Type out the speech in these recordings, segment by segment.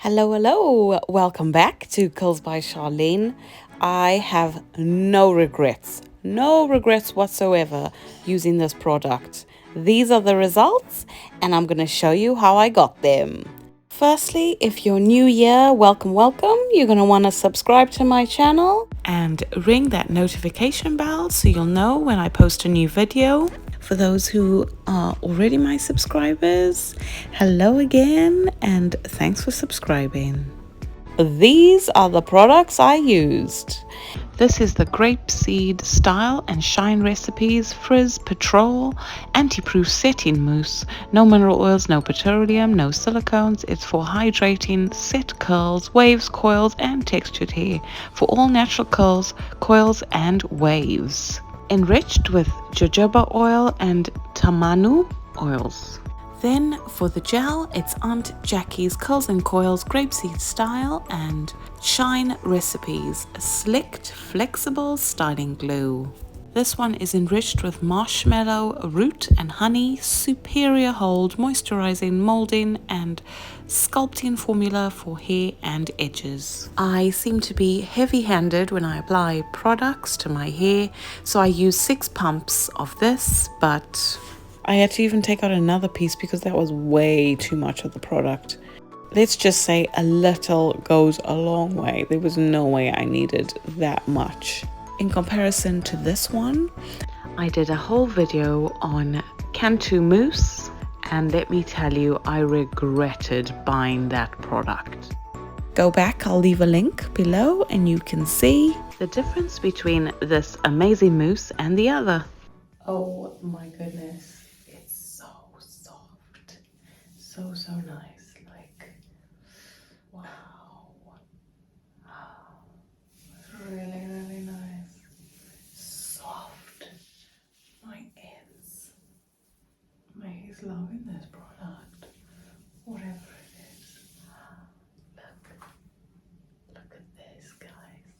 Hello, welcome back to Curls by Sharlene. I have no regrets whatsoever using this product. These are the results, and I'm going to show you how I got them. Firstly, if you're new here, welcome. You're going to want to subscribe to my channel and ring that notification bell so you'll know when I post a new video. For those who are already my subscribers, hello again and thanks for subscribing. These are the products I used. This is the Grapeseed Style and Shine Recipes Frizz Patrol Anti-Proof Setting Mousse. No mineral oils, no petroleum, no silicones. It's for hydrating set curls, waves, coils and textured hair. For all natural curls, coils and waves. Enriched with jojoba oil and tamanu oils. Then for the gel, it's Aunt Jackie's Curls and Coils Grapeseed Style and Shine Recipes Slicked Flexible Styling Glue. This one is enriched with marshmallow root and honey, superior hold, moisturizing, molding and sculpting formula for hair and edges. I seem to be heavy-handed when I apply products to my hair, so I use 6 pumps of this, but I had to even take out another piece because that was way too much of the product. Let's just say a little goes a long way. There was no way I needed that much. In comparison to this one, I did a whole video on Cantu Mousse, and let me tell you, I regretted buying that product. Go back, I'll leave a link below and you can see the difference between this amazing mousse and the other. Oh my goodness, it's so soft, so nice, like, wow, really nice. Soft. My ends. My hair's loving this product. Whatever it is. Look at this, guys.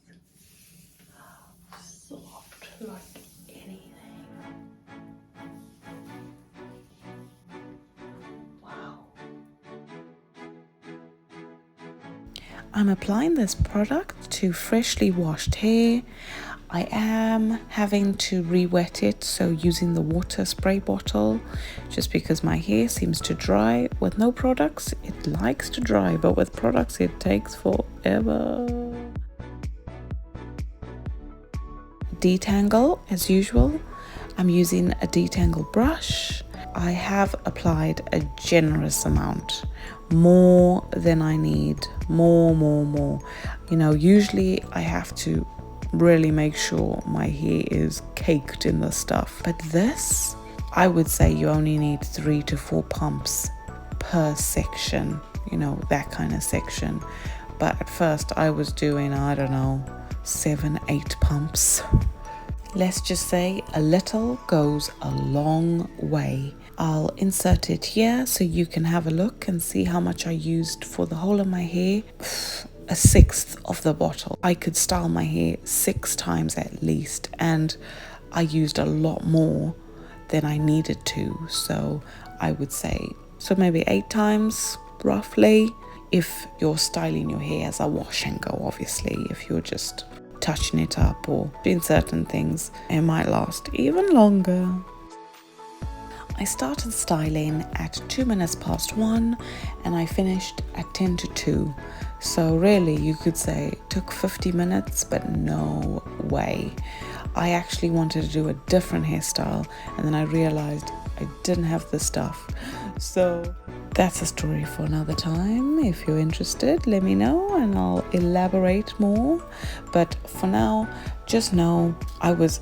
Soft like anything. Wow. I'm applying this product to freshly washed hair. I am having to re-wet it, so using the water spray bottle, just because my hair seems to dry. With no products, it likes to dry, but with products, it takes forever. Detangle, as usual. I'm using a detangle brush. I have applied a generous amount, more than I need, more. You know, usually I have to really make sure my hair is caked in the stuff, but this, I would say you only need 3 to 4 pumps per section, you know, that kind of section. But at first I was doing, I don't know, 7, 8 pumps. Let's just say a little goes a long way. I'll insert it here so you can have a look and see how much I used for the whole of my hair. 1/6 of the bottle. I could style my hair 6 times at least, and I used a lot more than I needed to, so I would say maybe 8 times roughly, if you're styling your hair as a wash and go. Obviously, if you're just touching it up or doing certain things, it might last even longer. I started styling at 2 minutes past 1 and I finished at 10 to 2. So really you could say it took 50 minutes, but no way. I actually wanted to do a different hairstyle and then I realized I didn't have the stuff. So that's a story for another time. If you're interested, let me know and I'll elaborate more. But for now, just know I was,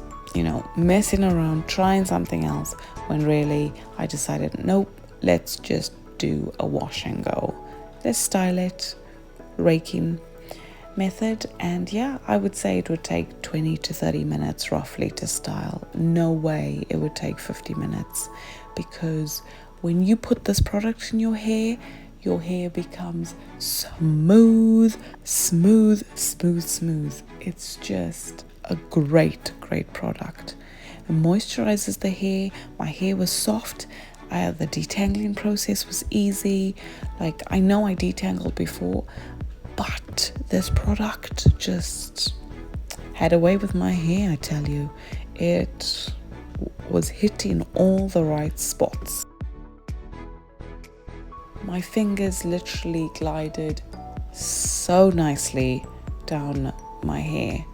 messing around, trying something else, when really I decided, nope, let's just do a wash and go. Let's style it, raking method. And yeah, I would say it would take 20 to 30 minutes roughly to style. No way it would take 50 minutes, because when you put this product in your hair becomes smooth. It's just a great product. It moisturizes the hair. My hair was soft. The detangling process was easy. Like, I know I detangled before, but this product just had a way with my hair, I tell you. It was hitting all the right spots. My fingers literally glided so nicely down my hair.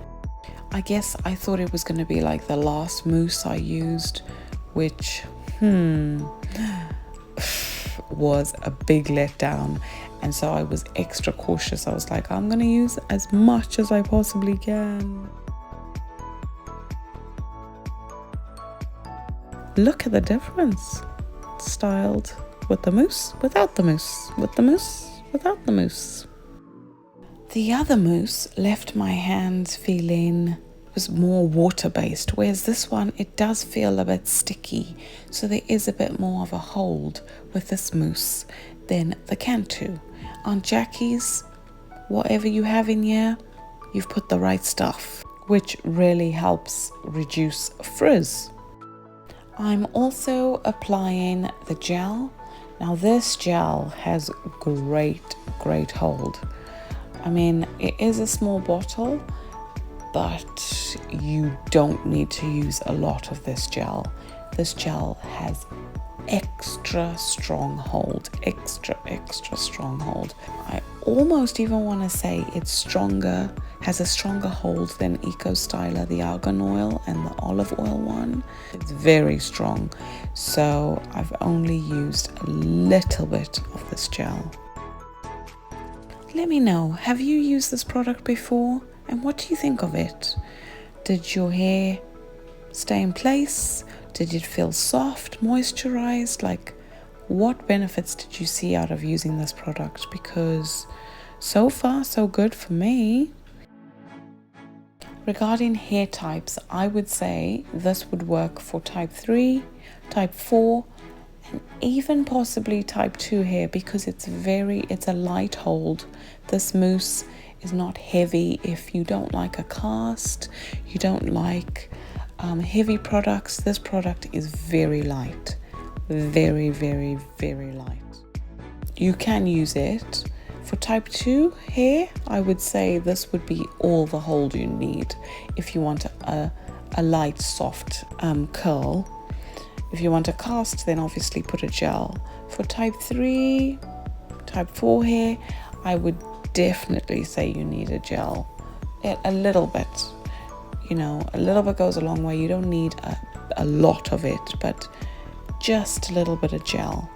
I guess I thought it was going to be like the last mousse I used, which was a big letdown. And so I was extra cautious. I was like, I'm going to use as much as I possibly can. Look at the difference. Styled with the mousse, without the mousse, with the mousse, without the mousse. The other mousse left my hands feeling, was more water-based, whereas this one, it does feel a bit sticky. So there is a bit more of a hold with this mousse than the Cantu. On Jackie's, whatever you have in here, you've put the right stuff, which really helps reduce frizz. I'm also applying the gel. Now this gel has great hold. I mean, it is a small bottle, but you don't need to use a lot of this gel. This gel has extra strong hold, extra strong hold. I almost even want to say it's stronger, has a stronger hold than Eco Styler, the argan oil and the olive oil one. It's very strong. So I've only used a little bit of this gel. Let me know, have you used this product before? And what do you think of it? Did your hair stay in place? Did it feel soft, moisturized? Like, what benefits did you see out of using this product? Because so far, so good for me. Regarding hair types, I would say this would work for type 3, type 4, and even possibly type 2 hair, because it's a light hold. This mousse is not heavy. If you don't like a cast, you don't like heavy products, this product is very light, very light. You can use it for type 2 hair. I would say this would be all the hold you need if you want a light soft curl. If you want a cast, then obviously put a gel. For type 3, type 4 hair, I would definitely say you need a gel. A little bit, a little bit goes a long way. You don't need a lot of it, but just a little bit of gel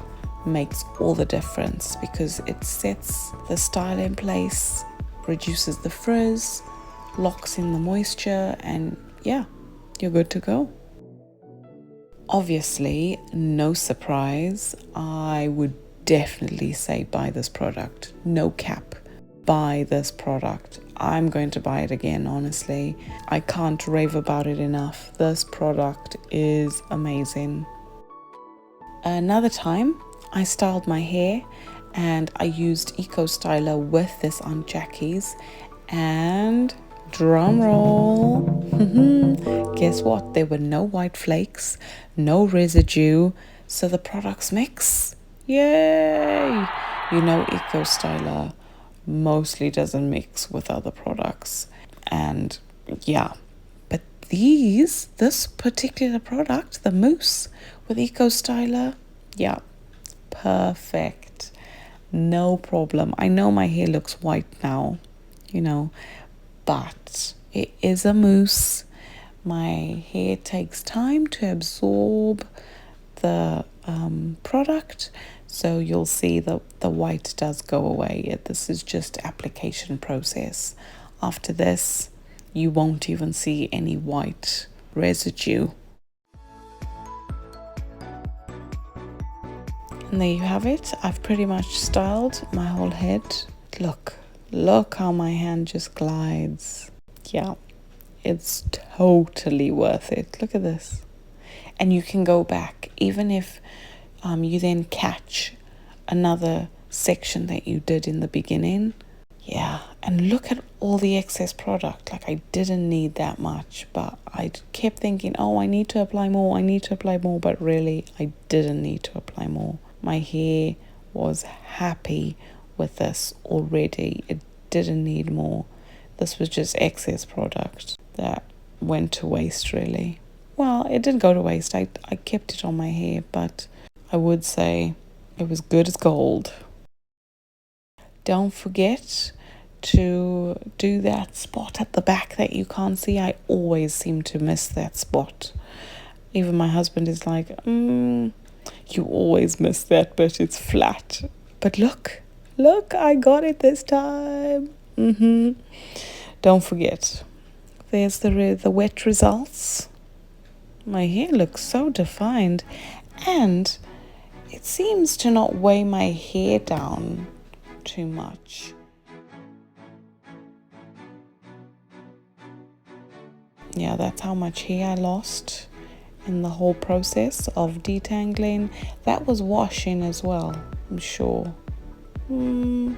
makes all the difference, because it sets the style in place, reduces the frizz, locks in the moisture, and yeah, you're good to go. Obviously, no surprise, I would definitely say buy this product. No cap. Buy this product. I'm going to buy it again, honestly. I can't rave about it enough. This product is amazing. Another time, I styled my hair and I used Eco Styler with this on Jackie's, and drum roll, guess what? There were no white flakes, no residue, so the products mix. Yay! Eco Styler mostly doesn't mix with other products, and yeah, but this particular product, the mousse with Eco Styler, yeah, perfect, no problem. I know my hair looks white now, but it is a mousse. My hair takes time to absorb the product, so you'll see the white does go away. This is just application process. After this, you won't even see any white residue. And there you have it. I've pretty much styled my whole head. Look how my hand just glides. Yeah, it's totally worth it. Look at this. And you can go back, even if you then catch another section that you did in the beginning, Yeah, and look at all the excess product. Like, I didn't need that much, but I kept thinking, oh, I need to apply more, I need to apply more, but really, I didn't need to apply more. My hair was happy with this already. It didn't need more. This was just excess product that went to waste, really. Well, it didn't go to waste. I kept it on my hair, but I would say it was good as gold. Don't forget to do that spot at the back that you can't see. I always seem to miss that spot. Even my husband is like, you always miss that bit. It's flat. But look, I got it this time. Don't forget. There's the wet results. My hair looks so defined, and it seems to not weigh my hair down too much. Yeah, that's how much hair I lost in the whole process of detangling. That was washing as well, I'm sure. There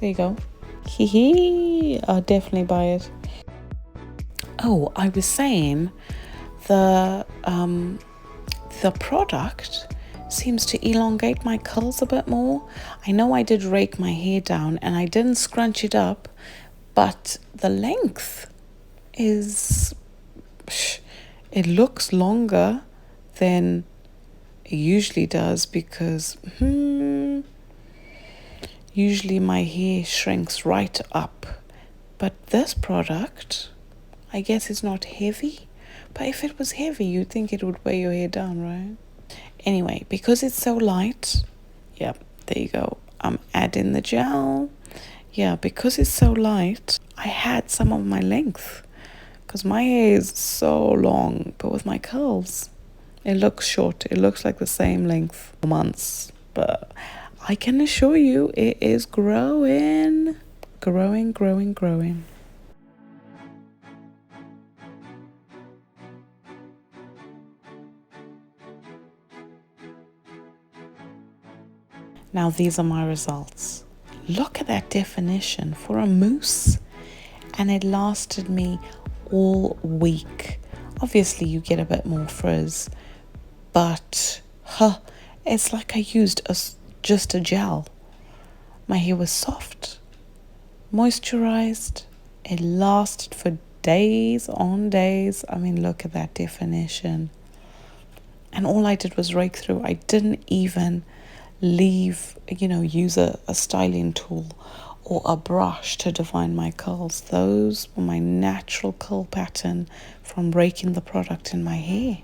you go. I'll definitely buy it. Oh, I was saying the product seems to elongate my curls a bit more. I know I did rake my hair down and I didn't scrunch it up, but the length is, it looks longer than it usually does, because usually my hair shrinks right up. But this product, I guess it's not heavy. But if it was heavy, you'd think it would weigh your hair down, right? Anyway, because it's so light, yep, there you go. I'm adding the gel. Yeah, because it's so light, I had some of my length. Because my hair is so long, but with my curls, it looks short. It looks like the same length for months. But I can assure you, it is growing. Growing. Now these are my results. Look at that definition for a mousse. And it lasted me all week. Obviously you get a bit more frizz, but it's like I used just a gel. My hair was soft, moisturized. It lasted for days on days. I mean, look at that definition. And all I did was rake through. I didn't even use a styling tool or a brush to define my curls. Those were my natural curl pattern from raking the product in my hair.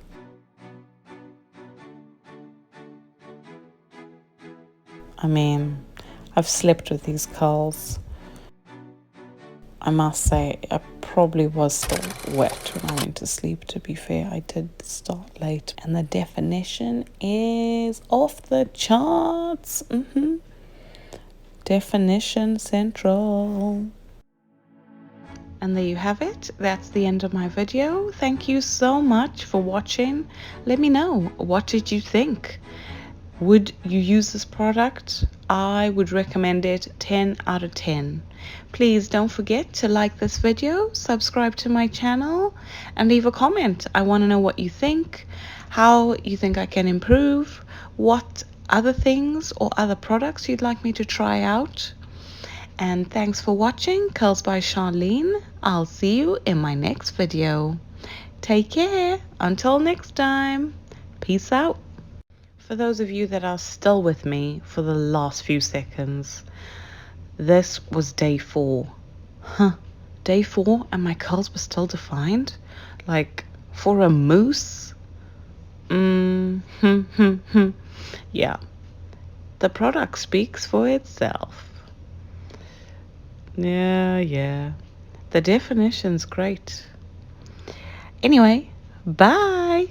I mean, I've slept with these curls. I must say, I probably was still wet when I went to sleep, to be fair. I did start late. And the definition is off the charts. Definition central. And there you have it. That's the end of my video. Thank you so much for watching. Let me know, what did you think? Would you use this product? I would recommend it 10 out of 10. Please don't forget to like this video, subscribe to my channel, and leave a comment. I want to know what you think, how you think I can improve, what other things or other products you'd like me to try out. And thanks for watching Curls by Sharlene. I'll see you in my next video. Take care. Until next time. Peace out. For those of you that are still with me for the last few seconds, this was day 4. Day 4 and my curls were still defined? Like, for a mousse? Yeah. The product speaks for itself. Yeah. The definition's great. Anyway, bye.